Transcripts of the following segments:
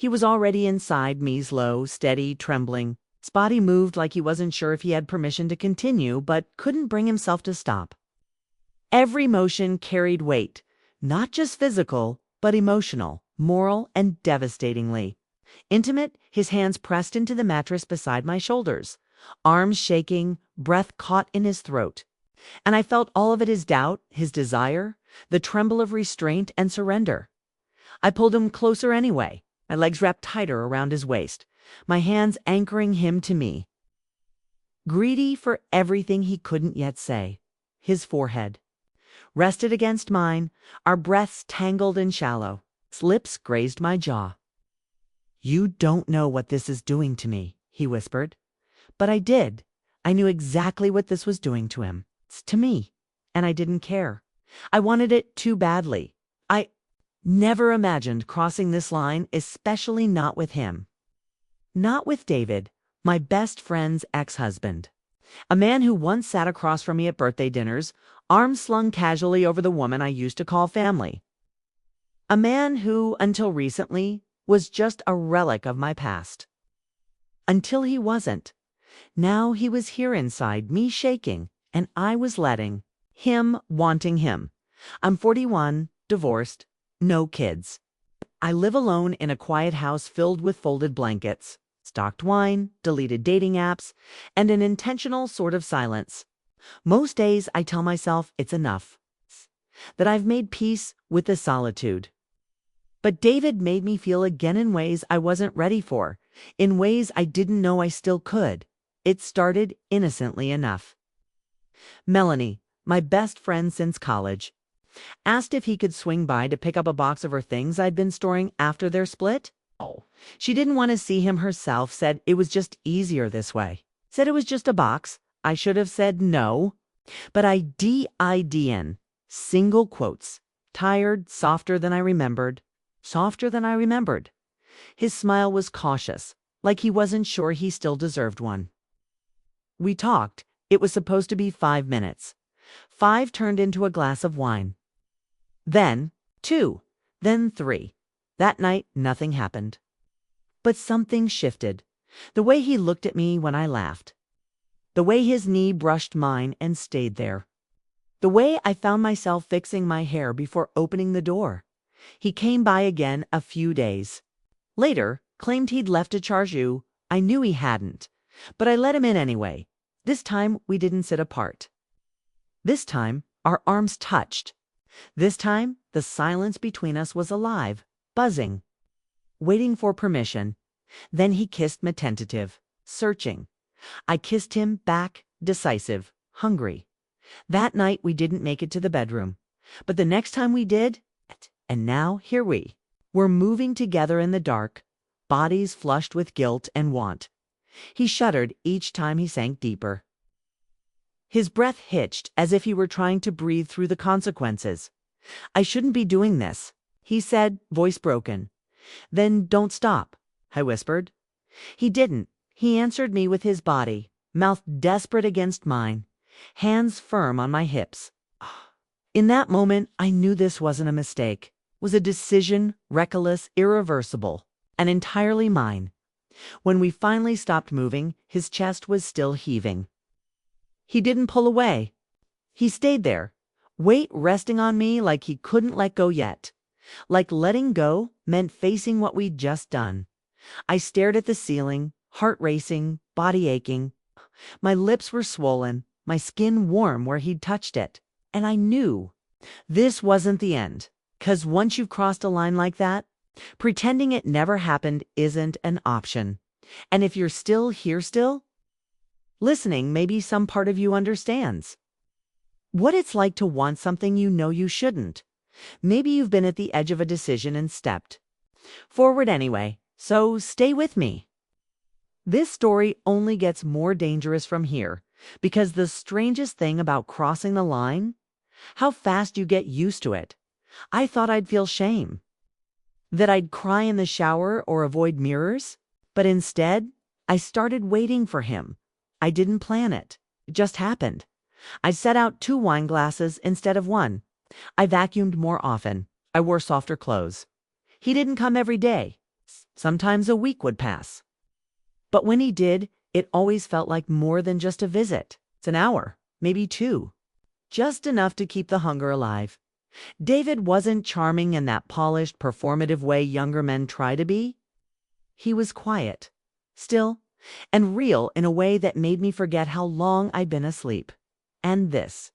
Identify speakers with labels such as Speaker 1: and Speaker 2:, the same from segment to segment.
Speaker 1: He was already inside me, slow, steady, trembling. His body moved like he wasn't sure if he had permission to continue, but couldn't bring himself to stop. Every motion carried weight, not just physical, but emotional, moral, and devastatingly. Intimate, his hands pressed into the mattress beside my shoulders, arms shaking, breath caught in his throat. And I felt all of it, his doubt, his desire, the tremble of restraint and surrender. I pulled him closer anyway, my legs wrapped tighter around his waist, my hands anchoring him to me. Greedy for everything he couldn't yet say, his forehead rested against mine, our breaths tangled and shallow. His lips grazed my jaw. "You don't know what this is doing to me," he whispered. But I did. I knew exactly what this was doing to him. It's to me. And I didn't care. I wanted it too badly. I never imagined crossing this line, especially not with him. Not with David, my best friend's ex-husband. A man who once sat across from me at birthday dinners, arms slung casually over the woman I used to call family. A man who, until recently, was just a relic of my past. Until he wasn't. Now he was here inside, me shaking, and I was letting him wanting him. I'm 41, divorced, no kids. I live alone in a quiet house filled with folded blankets, stocked wine, deleted dating apps, and an intentional sort of silence. Most days I tell myself it's enough, that I've made peace with the solitude. But David made me feel again in ways I wasn't ready for, in ways I didn't know I still could. It started innocently enough. Melanie, my best friend since college, asked if he could swing by to pick up a box of her things I'd been storing after their split. Oh, she didn't want to see him herself, said it was just easier this way. Said it was just a box. I should have said no. But I D-I-D-N, single quotes, tired, softer than I remembered. Softer than I remembered. His smile was cautious, like he wasn't sure he still deserved one. We talked. It was supposed to be 5 minutes. 5 turned into a glass of wine. Then 2. Then 3. That night, nothing happened. But something shifted. The way he looked at me when I laughed. The way his knee brushed mine and stayed there. The way I found myself fixing my hair before opening the door. He came by again a few days later, claimed he'd left a chargeau. I knew he hadn't, but I let him in anyway. This time we didn't sit apart. This time our arms touched. This time the silence between us was alive, buzzing, waiting for permission. Then he kissed me, tentative, searching. I kissed him back, decisive, hungry. That night we didn't make it to the bedroom, but the next time we did, and now here we were moving together in the dark, bodies flushed with guilt and want. He shuddered each time he sank deeper. His breath hitched as if he were trying to breathe through the consequences. "I shouldn't be doing this," he said, voice broken. "Then don't stop," I whispered. He didn't. He answered me with his body, mouth desperate against mine, hands firm on my hips. In that moment, I knew this wasn't a mistake, was a decision, reckless, irreversible, and entirely mine. When we finally stopped moving, his chest was still heaving. He didn't pull away. He stayed there, weight resting on me like he couldn't let go yet. Like letting go meant facing what we'd just done. I stared at the ceiling, heart racing, body aching. My lips were swollen, my skin warm where he'd touched it. And I knew this wasn't the end, 'cause once you've crossed a line like that, pretending it never happened isn't an option. And if you're still here, listening, maybe some part of you understands what it's like to want something you know you shouldn't. Maybe you've been at the edge of a decision and stepped forward anyway, so stay with me. This story only gets more dangerous from here, because the strangest thing about crossing the line, how fast you get used to it. I thought I'd feel shame, that I'd cry in the shower or avoid mirrors, but instead, I started waiting for him. I didn't plan it. It just happened. I set out 2 wine glasses instead of 1. I vacuumed more often. I wore softer clothes. He didn't come every day. Sometimes a week would pass. But when he did, it always felt like more than just a visit. It's an hour, maybe two. Just enough to keep the hunger alive. David wasn't charming in that polished, performative way younger men try to be. He was quiet, still, and real in a way that made me forget how long I'd been asleep. And this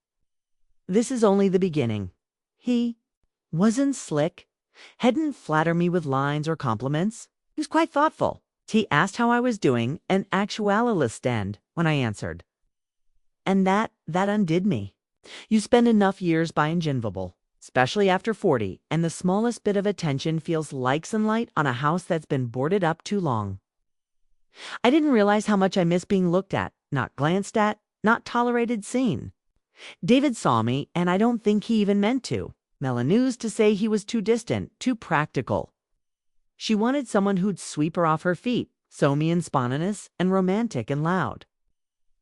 Speaker 1: is only the beginning. He wasn't slick, hadn't flattered me with lines or compliments. He was quite thoughtful. He asked how I was doing, an actualist end, when I answered. And that undid me. You spend enough years being invulnerable, especially after 40, and the smallest bit of attention feels like sunlight on a house that's been boarded up too long. I didn't realize how much I missed being looked at, not glanced at, not tolerated, seen. David saw me, and I don't think he even meant to. Melanie used to say he was too distant, too practical. She wanted someone who'd sweep her off her feet, sew me in spontaneous and romantic and loud.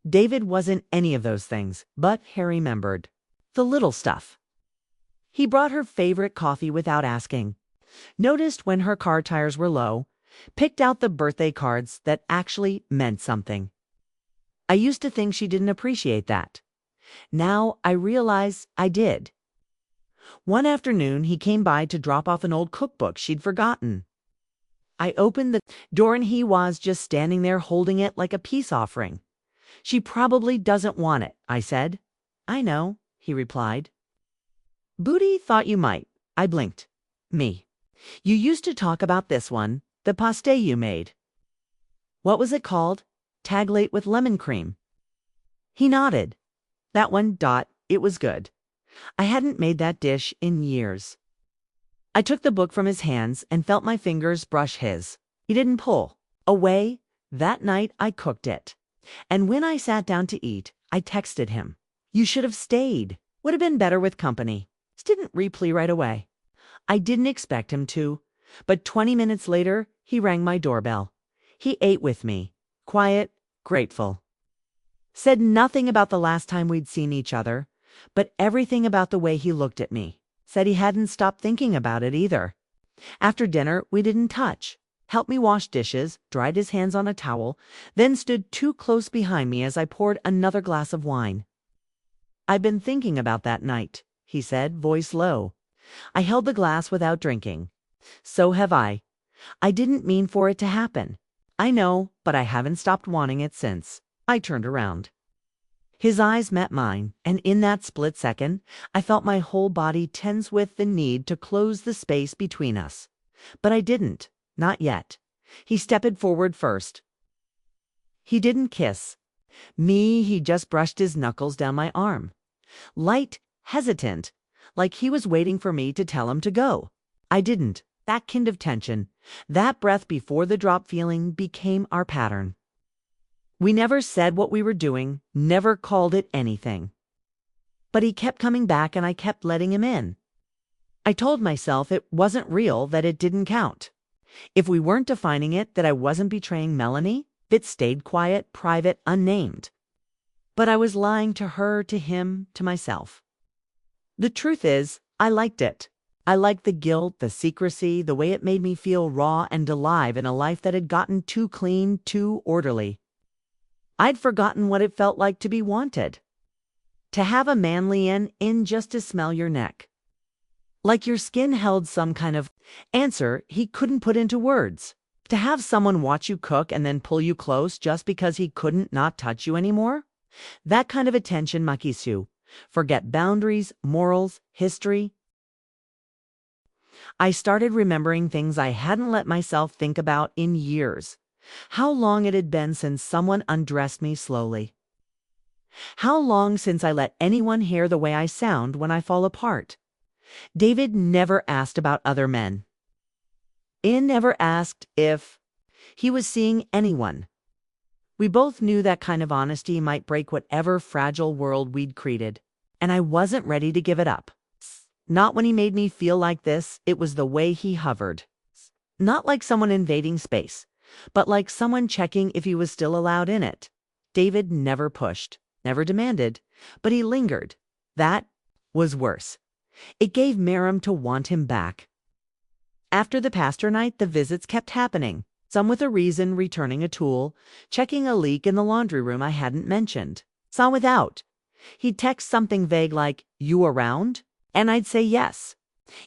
Speaker 1: David wasn't any of those things, but Harry remembered. The little stuff. He brought her favorite coffee without asking, noticed when her car tires were low, picked out the birthday cards that actually meant something. I used to think she didn't appreciate that. Now I realize I did. One afternoon, he came by to drop off an old cookbook she'd forgotten. I opened the door and he was just standing there holding it like a peace offering. She probably doesn't want it, I said. I know, he replied. Booty thought you might. I blinked. Me. You used to talk about this one, the pastille you made. What was it called? Taglate with lemon cream. He nodded. That one. It was good. I hadn't made that dish in years. I took the book from his hands and felt my fingers brush his. He didn't pull away. That night I cooked it. And when I sat down to eat, I texted him. You should have stayed. Would have been better with company. Didn't reply right away. I didn't expect him to, but 20 minutes later, he rang my doorbell. He ate with me, quiet, grateful. Said nothing about the last time we'd seen each other, but everything about the way he looked at me. Said he hadn't stopped thinking about it either. After dinner, we didn't touch. Helped me wash dishes, dried his hands on a towel, then stood too close behind me as I poured another glass of wine. I've been thinking about that night, he said, voice low. I held the glass without drinking. So have I. I didn't mean for it to happen. I know, but I haven't stopped wanting it since. I turned around. His eyes met mine, and in that split second, I felt my whole body tense with the need to close the space between us. But I didn't. Not yet. He stepped forward first. He didn't kiss. Me, he just brushed his knuckles down my arm. Light, hesitant, like he was waiting for me to tell him to go. I didn't. That kind of tension, that breath before the drop feeling became our pattern. We never said what we were doing, never called it anything. But he kept coming back and I kept letting him in. I told myself it wasn't real, that it didn't count. If we weren't defining it, that I wasn't betraying Melanie, it stayed quiet, private, unnamed. But I was lying to her, to him, to myself. The truth is, I liked it. I liked the guilt, the secrecy, the way it made me feel raw and alive in a life that had gotten too clean, too orderly. I'd forgotten what it felt like to be wanted. To have a manly in just to smell your neck. Like your skin held some kind of answer he couldn't put into words. To have someone watch you cook and then pull you close just because he couldn't not touch you anymore. That kind of attention makes you forget boundaries, morals, history. I started remembering things I hadn't let myself think about in years. How long it had been since someone undressed me slowly. How long since I let anyone hear the way I sound when I fall apart. David never asked about other men. Never asked if he was seeing anyone. We both knew that kind of honesty might break whatever fragile world we'd created, and I wasn't ready to give it up. Not when he made me feel like this. It was the way he hovered. Not like someone invading space, but like someone checking if he was still allowed in it. David never pushed, never demanded, but he lingered. That was worse. It gave Miriam to want him back. After the pastor night, the visits kept happening, some with a reason, returning a tool, checking a leak in the laundry room I hadn't mentioned, some without. He'd text something vague like, "You around?" And I'd say yes.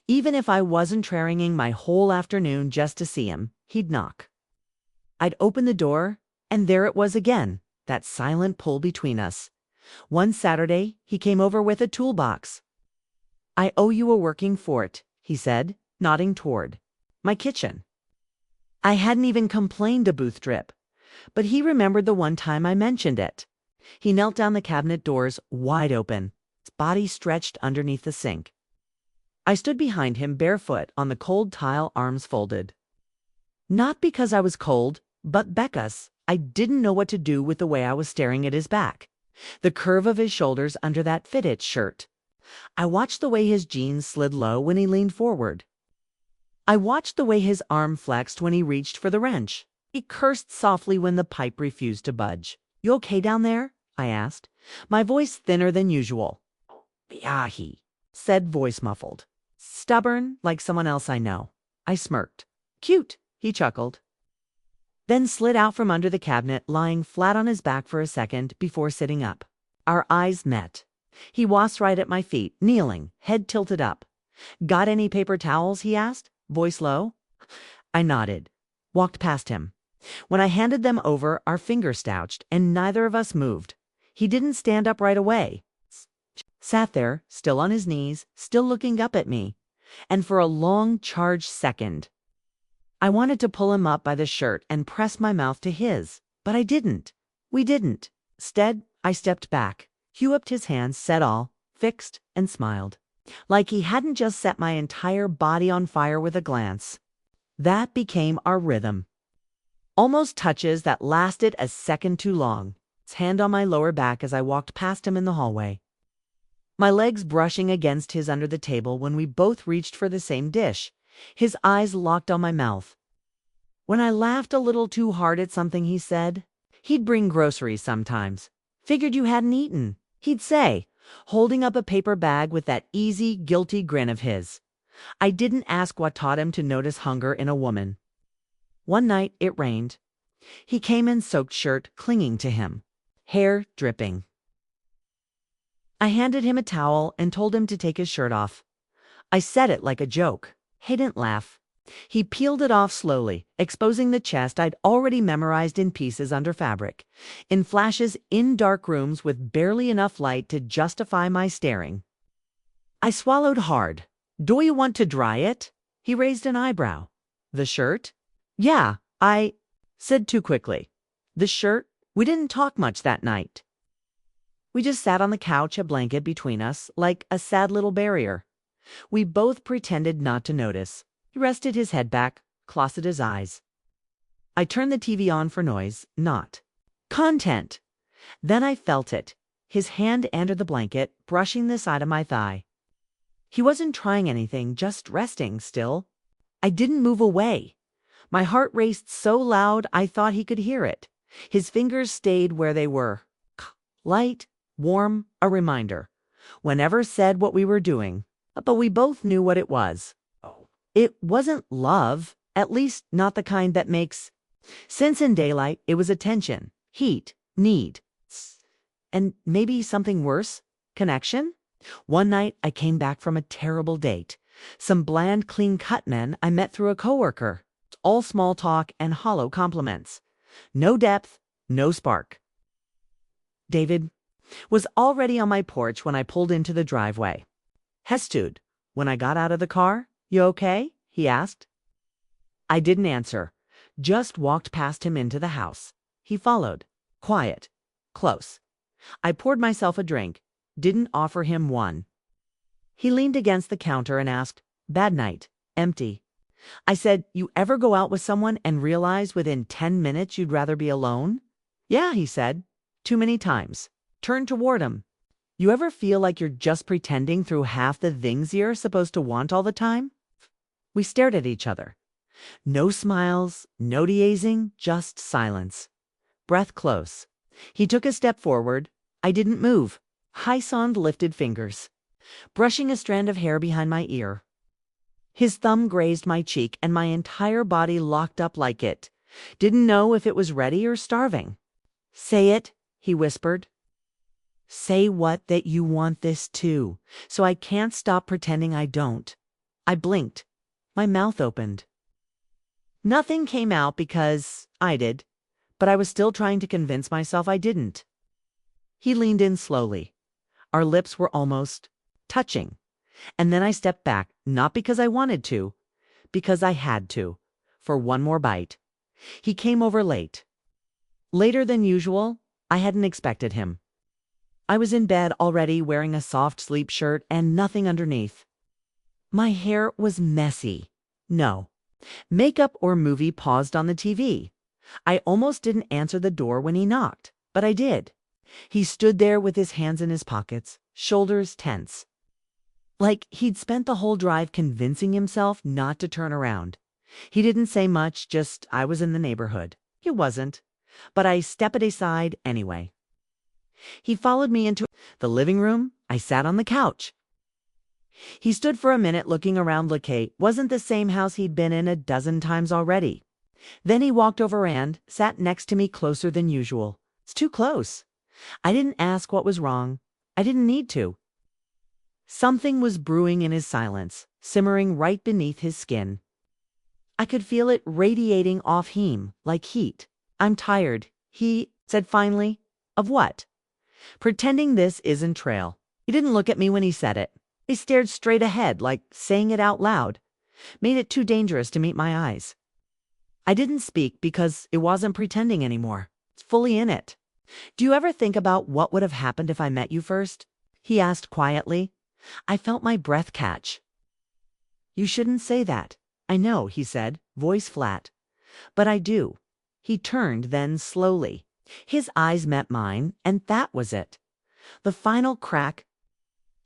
Speaker 1: Even if I wasn't trying my whole afternoon just to see him, he'd knock. I'd open the door, and there it was again, that silent pull between us. One Saturday, he came over with a toolbox. "I owe you a working fort," he said, nodding toward my kitchen. I hadn't even complained a booth drip, but he remembered the one time I mentioned it. He knelt down, the cabinet doors wide open, his body stretched underneath the sink. I stood behind him, barefoot on the cold tile, arms folded. Not because I was cold, but because I didn't know what to do with the way I was staring at his back, the curve of his shoulders under that fitted shirt. I watched the way his jeans slid low when he leaned forward. I watched the way his arm flexed when he reached for the wrench. He cursed softly when the pipe refused to budge. "You okay down there?" I asked, my voice thinner than usual. "Yeah," he said, voice muffled. "Stubborn, like someone else I know." I smirked. "Cute," he chuckled. Then slid out from under the cabinet, lying flat on his back for a second before sitting up. Our eyes met. He was right at my feet, kneeling, head tilted up. "Got any paper towels?" he asked, voice low. I nodded, walked past him. When I handed them over, our fingers stouched, and neither of us moved. He didn't stand up right away. Sat there, still on his knees, still looking up at me. And for a long, charged second, I wanted to pull him up by the shirt and press my mouth to his, but I didn't. We didn't. Instead, I stepped back. He whipped his hands, said all, fixed, and smiled. Like he hadn't just set my entire body on fire with a glance. That became our rhythm. Almost touches that lasted a second too long. His hand on my lower back as I walked past him in the hallway. My legs brushing against his under the table when we both reached for the same dish. His eyes locked on my mouth. When I laughed a little too hard at something he said, he'd bring groceries sometimes. "Figured you hadn't eaten," he'd say, holding up a paper bag with that easy, guilty grin of his. I didn't ask what taught him to notice hunger in a woman. One night it rained. He came in soaked shirt, clinging to him, hair dripping. I handed him a towel and told him to take his shirt off. I said it like a joke. He didn't laugh. He peeled it off slowly, exposing the chest I'd already memorized in pieces under fabric, in flashes in dark rooms with barely enough light to justify my staring. I swallowed hard. "Do you want to dry it?" He raised an eyebrow. "The shirt?" "Yeah," I said too quickly. "The shirt?" We didn't talk much that night. We just sat on the couch, a blanket between us, like a sad little barrier. We both pretended not to notice. He rested his head back, closeted his eyes. I turned the TV on for noise, not content. Then I felt it, his hand under the blanket, brushing the side of my thigh. He wasn't trying anything, just resting still. I didn't move away. My heart raced so loud I thought he could hear it. His fingers stayed where they were. Light, warm, a reminder. Whenever said what we were doing, but we both knew what it was. It wasn't love, at least not the kind that makes sense in daylight. It was attention, heat, need, and maybe something worse, connection. One night I came back from a terrible date. Some bland, clean-cut men I met through a coworker. All small talk and hollow compliments. No depth, no spark. David was already on my porch when I pulled into the driveway. Hestood, when I got out of the car, "You okay?" he asked. I didn't answer, just walked past him into the house. He followed, quiet, close. I poured myself a drink, didn't offer him one. He leaned against the counter and asked, "Bad night, empty." I said, "You ever go out with someone and realize within 10 minutes you'd rather be alone?" "Yeah," he said, "too many times." Turned toward him. "You ever feel like you're just pretending through half the things you're supposed to want all the time?" We stared at each other. No smiles, no de-aging, just silence. Breath close. He took a step forward. I didn't move. High-soned lifted fingers, brushing a strand of hair behind my ear. His thumb grazed my cheek and my entire body locked up like it. Didn't know if it was ready or starving. "Say it," he whispered. "Say what that you want this too, so I can't stop pretending I don't." I blinked. My mouth opened. Nothing came out because I did, but I was still trying to convince myself I didn't. He leaned in slowly. Our lips were almost touching. And then I stepped back, not because I wanted to, because I had to, for one more bite. He came over late. Later than usual. I hadn't expected him. I was in bed already, wearing a soft sleep shirt and nothing underneath. My hair was messy. No. Makeup or movie paused on the TV. I almost didn't answer the door when he knocked, but I did. He stood there with his hands in his pockets, shoulders tense. Like he'd spent the whole drive convincing himself not to turn around. He didn't say much, just I was in the neighborhood. He wasn't, but I stepped aside anyway. He followed me into the living room. I sat on the couch. He stood for a minute looking around like it wasn't the same house he'd been in a dozen times already. Then he walked over and sat next to me closer than usual. It's too close. I didn't ask what was wrong. I didn't need to. Something was brewing in his silence, simmering right beneath his skin. I could feel it radiating off him like heat. "I'm tired," he said finally. "Of what?" "Pretending this isn't trail." He didn't look at me when he said it. He stared straight ahead, like saying it out loud. Made it too dangerous to meet my eyes. I didn't speak because it wasn't pretending anymore. It's fully in it. "Do you ever think about what would have happened if I met you first?" he asked quietly. I felt my breath catch. "You shouldn't say that." "I know," he said, voice flat. "But I do." He turned then slowly. His eyes met mine, and that was it. The final crack.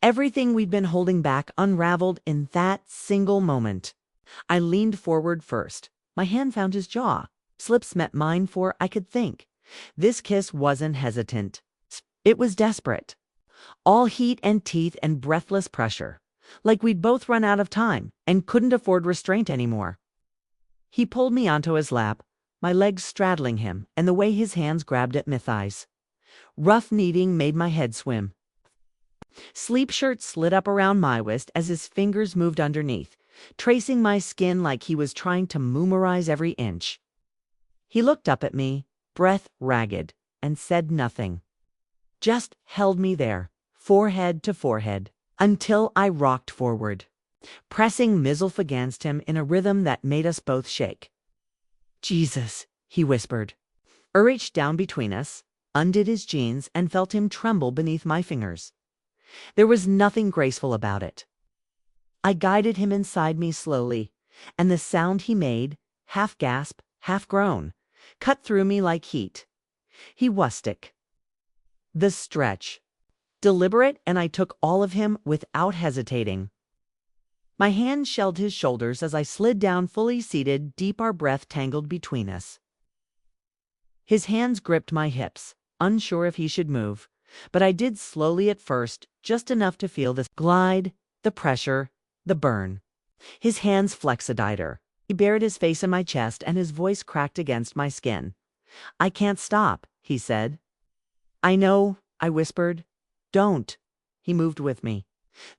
Speaker 1: Everything we'd been holding back unraveled in that single moment. I leaned forward first. My hand found his jaw. Lips met mine for I could think. This kiss wasn't hesitant. It was desperate. All heat and teeth and breathless pressure. Like we'd both run out of time and couldn't afford restraint anymore. He pulled me onto his lap, my legs straddling him, and the way his hands grabbed at my thighs. Rough kneading made my head swim. Sleep shirt slid up around my waist as his fingers moved underneath, tracing my skin like he was trying to memorize every inch. He looked up at me, breath ragged, and said nothing. Just held me there, forehead to forehead, until I rocked forward, pressing myself against him in a rhythm that made us both shake. "Jesus," he whispered. I reached down between us, undid his jeans, and felt him tremble beneath my fingers. There was nothing graceful about it. I guided him inside me slowly, and the sound he made, half gasp, half groan, cut through me like heat. He wastic. The stretch. Deliberate, and I took all of him without hesitating. My hand shelled his shoulders as I slid down fully seated, deep our breath tangled between us. His hands gripped my hips, unsure if he should move, but I did slowly at first, just enough to feel the glide, the pressure, the burn. His hands flexodied. He buried his face in my chest and his voice cracked against my skin. "I can't stop," he said. "I know," I whispered. "Don't." He moved with me.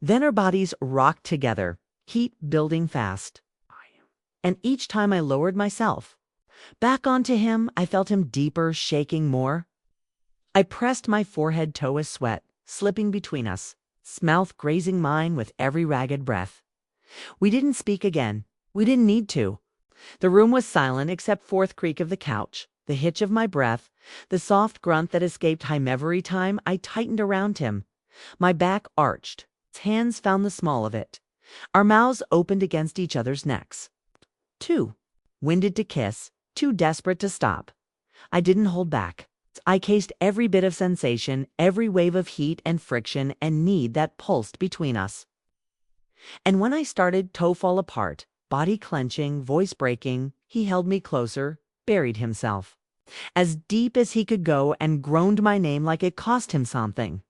Speaker 1: Then our bodies rocked together, heat building fast. And each time I lowered myself back onto him, I felt him deeper, shaking more. I pressed my forehead toe as sweat, slipping between us, his mouth grazing mine with every ragged breath. We didn't speak again. We didn't need to. The room was silent except fourth creak of the couch, the hitch of my breath, the soft grunt that escaped him every time I tightened around him. My back arched. His hands found the small of it. Our mouths opened against each other's necks. Too winded to kiss, too desperate to stop. I didn't hold back. I cased every bit of sensation, every wave of heat and friction and need that pulsed between us. And when I started to fall apart, body clenching, voice breaking, he held me closer, buried himself, as deep as he could go, and groaned my name like it cost him something.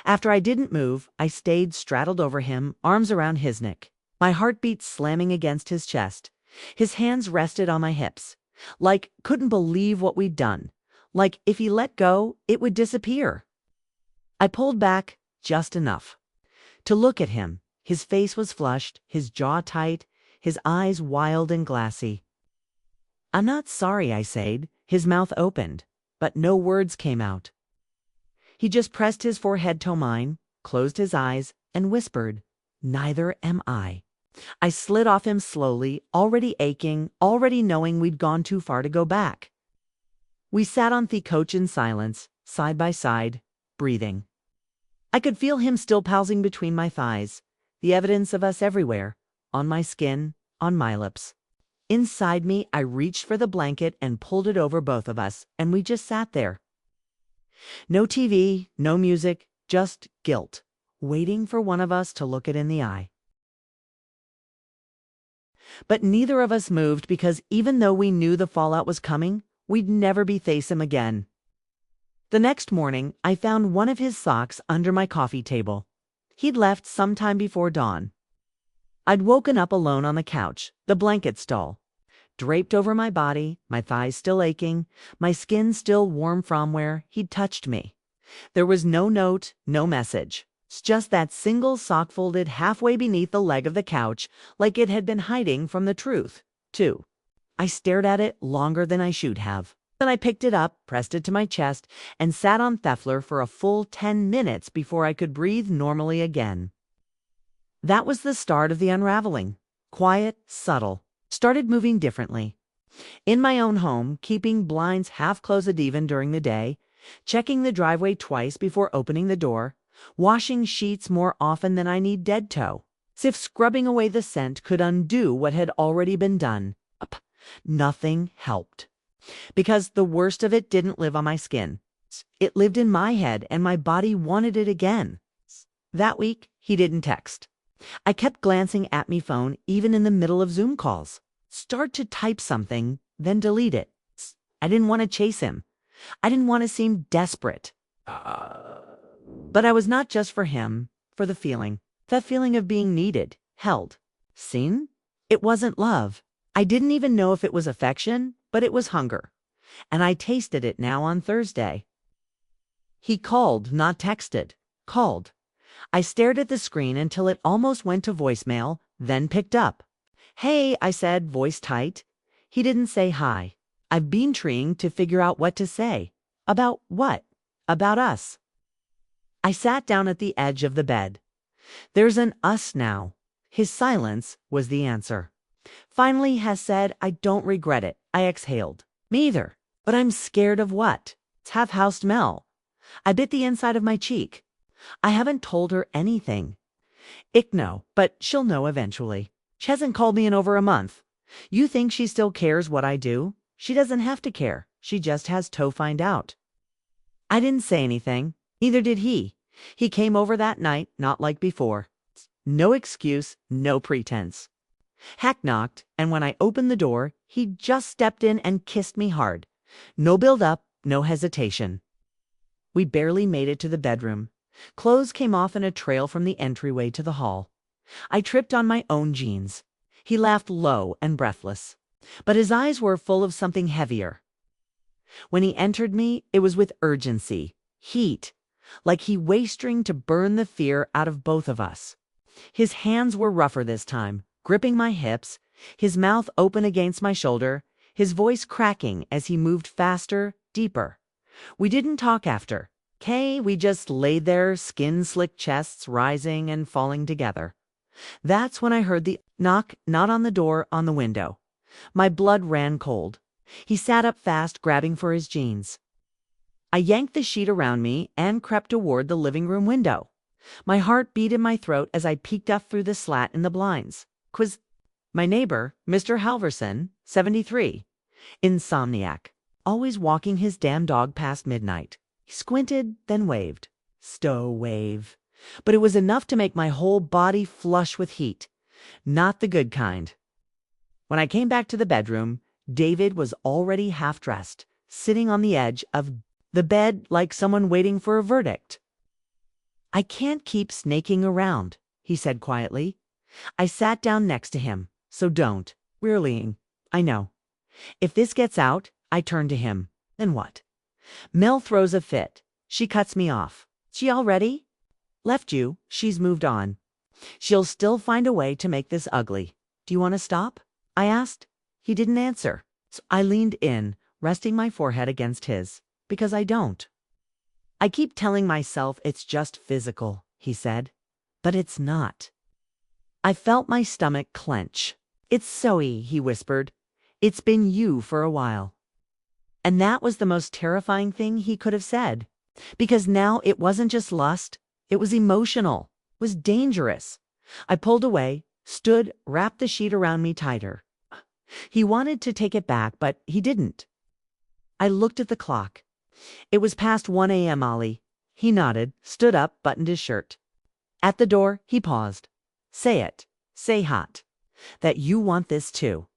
Speaker 1: After I didn't move, I stayed straddled over him, arms around his neck. My heartbeat slamming against his chest. His hands rested on my hips. Like, couldn't believe what we'd done. Like, if he let go, it would disappear. I pulled back just enough to look at him. His face was flushed, his jaw tight, his eyes wild and glassy. "I'm not sorry," I said. His mouth opened, but no words came out. He just pressed his forehead to mine, closed his eyes, and whispered, "Neither am I." I slid off him slowly, already aching, already knowing we'd gone too far to go back. We sat on the couch in silence, side by side, breathing. I could feel him still pulsing between my thighs, the evidence of us everywhere, on my skin, on my lips. Inside me, I reached for the blanket and pulled it over both of us, and we just sat there. No TV, no music, just guilt, waiting for one of us to look it in the eye. But neither of us moved because even though we knew the fallout was coming, we'd never be face him again. The next morning, I found one of his socks under my coffee table. He'd left sometime before dawn. I'd woken up alone on the couch, the blanket stall, draped over my body, my thighs still aching, my skin still warm from where he'd touched me. There was no note, no message. It's just that single sock folded halfway beneath the leg of the couch, like it had been hiding from the truth, too. I stared at it longer than I should have. Then I picked it up, pressed it to my chest, and sat on Theffler for a full 10 minutes before I could breathe normally again. That was the start of the unraveling. Quiet, subtle. Started moving differently. In my own home, keeping blinds half closed even during the day, checking the driveway twice before opening the door, washing sheets more often than I need dead toe. As if scrubbing away the scent could undo what had already been done. Nothing helped. Because the worst of it didn't live on my skin. It lived in my head, and my body wanted it again. That week, he didn't text. I kept glancing at me phone even in the middle of Zoom calls. Start to type something, then delete it. I didn't want to chase him. I didn't want to seem desperate. But I was not just for him, for the feeling. That feeling of being needed, held, seen. It wasn't love. I didn't even know if it was affection, but it was hunger. And I tasted it now on Thursday. He called, not texted. Called. I stared at the screen until it almost went to voicemail, then picked up. "Hey," I said, voice tight. He didn't say hi. I've been trying to figure out what to say. About what? About us. I sat down at the edge of the bed. There's an us now. His silence was the answer. Finally has said, "I don't regret it." I exhaled. "Me either. But I'm scared of what?" It's half-housed Mel. I bit the inside of my cheek. I haven't told her anything. Ick no, but she'll know eventually. She hasn't called me in over a month. You think she still cares what I do? She doesn't have to care. She just has to find out. I didn't say anything. Neither did he. He came over that night, not like before. No excuse, no pretense. Hack knocked, and when I opened the door, he just stepped in and kissed me hard. No build-up, no hesitation. We barely made it to the bedroom. Clothes came off in a trail from the entryway to the hall. I tripped on my own jeans. He laughed low and breathless, but his eyes were full of something heavier. When he entered me, it was with urgency, heat, like he wastering to burn the fear out of both of us. His hands were rougher this time, gripping my hips, his mouth open against my shoulder, his voice cracking as he moved faster, deeper. We didn't talk after. We just laid there, skin-slick chests rising and falling together. That's when I heard the knock, not on the door, on the window. My blood ran cold. He sat up fast, grabbing for his jeans. I yanked the sheet around me and crept toward the living room window. My heart beat in my throat as I peeked up through the slat in the blinds. 'Twas my neighbor, Mr. Halverson, 73. Insomniac. Always walking his damn dog past midnight. He squinted, then waved. Stow wave. But it was enough to make my whole body flush with heat. Not the good kind. When I came back to the bedroom, David was already half-dressed, sitting on the edge of the bed like someone waiting for a verdict. "I can't keep snaking around," he said quietly. I sat down next to him. So don't. We're leaving. I know. If this gets out, I turn to him. Then what? Mel throws a fit. She cuts me off. She already left you. She's moved on. She'll still find a way to make this ugly. Do you want to stop? I asked. He didn't answer. So I leaned in, resting my forehead against his. Because I don't. I keep telling myself it's just physical, he said. But it's not. I felt my stomach clench. It's Zoe, he whispered. It's been you for a while. And that was the most terrifying thing he could have said. Because now it wasn't just lust, it was emotional, it was dangerous. I pulled away, stood, wrapped the sheet around me tighter. He wanted to take it back, but he didn't. I looked at the clock. It was past 1 a.m., Ollie. He nodded, stood up, buttoned his shirt. At the door, he paused. Say it. Say hot. That you want this too.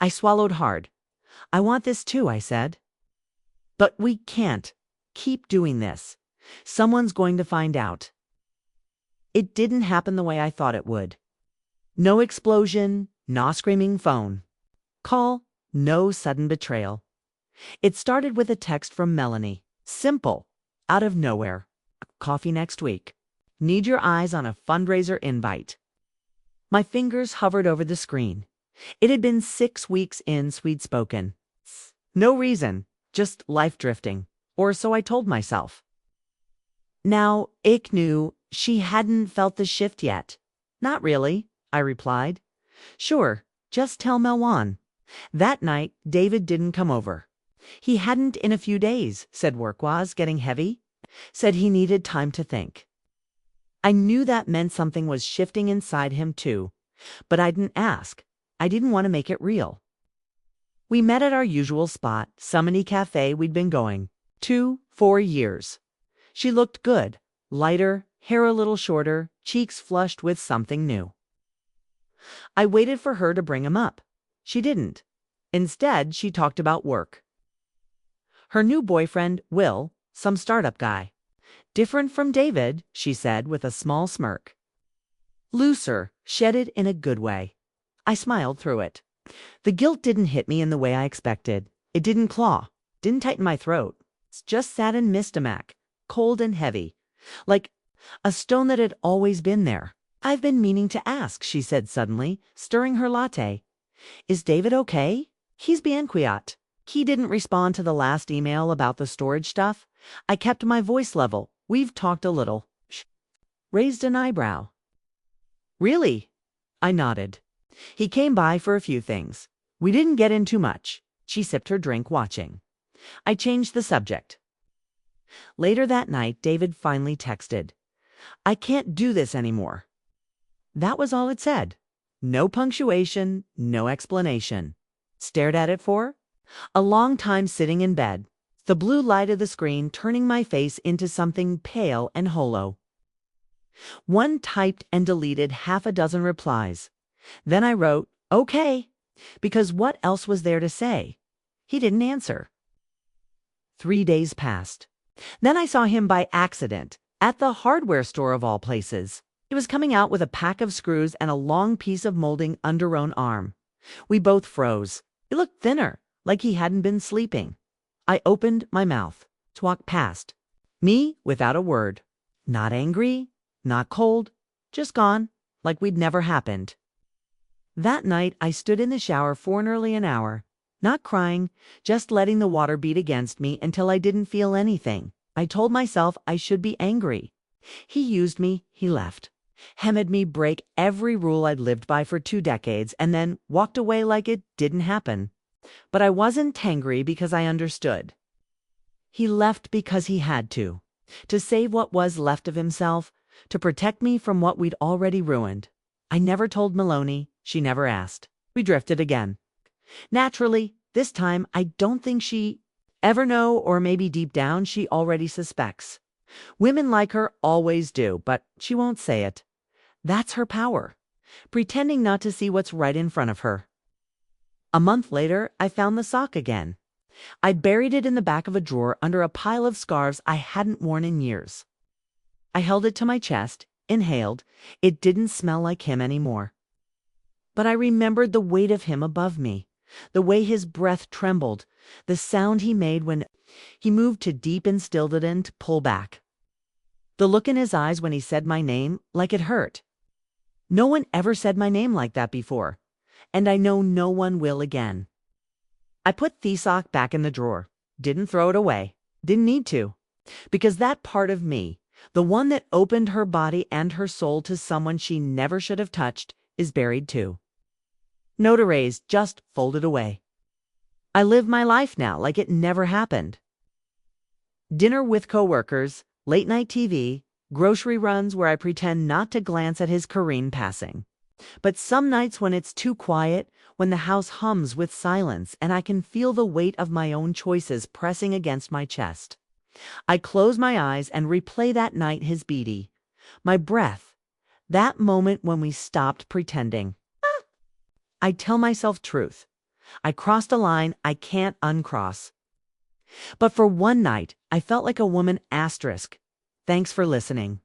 Speaker 1: I swallowed hard. I want this too, I said. But we can't keep doing this. Someone's going to find out. It didn't happen the way I thought it would. No explosion, no screaming phone call, no sudden betrayal. It started with a text from Melanie. Simple, out of nowhere. Coffee next week. Need your eyes on a fundraiser invite. My fingers hovered over the screen. It had been 6 weeks since we'd spoken. No reason, just life drifting. Or so I told myself. Now, Ich knew she hadn't felt the shift yet. Not really, I replied. Sure, just tell Melwan. That night, David didn't come over. He hadn't in a few days, said work was getting heavy. Said he needed time to think. I knew that meant something was shifting inside him too, but I didn't ask. I didn't want to make it real. We met at our usual spot, Summity Cafe we'd been going 4 years. She looked good, lighter, hair a little shorter, cheeks flushed with something new. I waited for her to bring him up. She didn't. Instead, she talked about work. Her new boyfriend, Will, some startup guy. Different from David, she said with a small smirk. Looser, shedded in a good way. I smiled through it. The guilt didn't hit me in the way I expected. It didn't claw, didn't tighten my throat. It just sat in Mistamac, cold and heavy, like a stone that had always been there. I've been meaning to ask, she said suddenly, stirring her latte. Is David okay? He's bien quiet. He didn't respond to the last email about the storage stuff. I kept my voice level. We've talked a little. Raised an eyebrow. Really? I nodded. He came by for a few things. We didn't get in too much. She sipped her drink, watching. I changed the subject. Later that night, David finally texted. I can't do this anymore. That was all it said. No punctuation, no explanation. Stared at it for a long time sitting in bed, the blue light of the screen turning my face into something pale and hollow. One typed and deleted half a dozen replies. Then I wrote, okay, because what else was there to say? He didn't answer. 3 days passed. Then I saw him by accident, at the hardware store of all places. He was coming out with a pack of screws and a long piece of molding under one arm. We both froze. He looked thinner, like he hadn't been sleeping. I opened my mouth to walk past. Me without a word. Not angry, not cold, just gone, like we'd never happened. That night I stood in the shower for nearly an hour, not crying, just letting the water beat against me until I didn't feel anything. I told myself I should be angry. He used me, he left. Hemmed me break every rule I'd lived by for 2 decades and then walked away like it didn't happen. But I wasn't angry because I understood. He left because he had to save what was left of himself, to protect me from what we'd already ruined. I never told Maloney, she never asked. We drifted again. Naturally, this time I don't think she ever know, or maybe deep down she already suspects. Women like her always do, but she won't say it. That's her power, pretending not to see what's right in front of her. A month later, I found the sock again. I'd buried it in the back of a drawer under a pile of scarves I hadn't worn in years. I held it to my chest, inhaled. It didn't smell like him anymore. But I remembered the weight of him above me, the way his breath trembled, the sound he made when he moved to deepen stilled it in to pull back. The look in his eyes when he said my name, like it hurt. No one ever said my name like that before, and I know no one will again. I put Thesock back in the drawer, didn't throw it away, didn't need to, because that part of me, the one that opened her body and her soul to someone she never should have touched, is buried too. No to raise, just folded away. I live my life now like it never happened. Dinner with coworkers, late night TV, grocery runs where I pretend not to glance at his careen passing. But some nights when it's too quiet, when the house hums with silence and I can feel the weight of my own choices pressing against my chest, I close my eyes and replay that night his beady, my breath, that moment when we stopped pretending. I tell myself truth. I crossed a line I can't uncross. But for one night, I felt like a woman asterisk. Thanks for listening.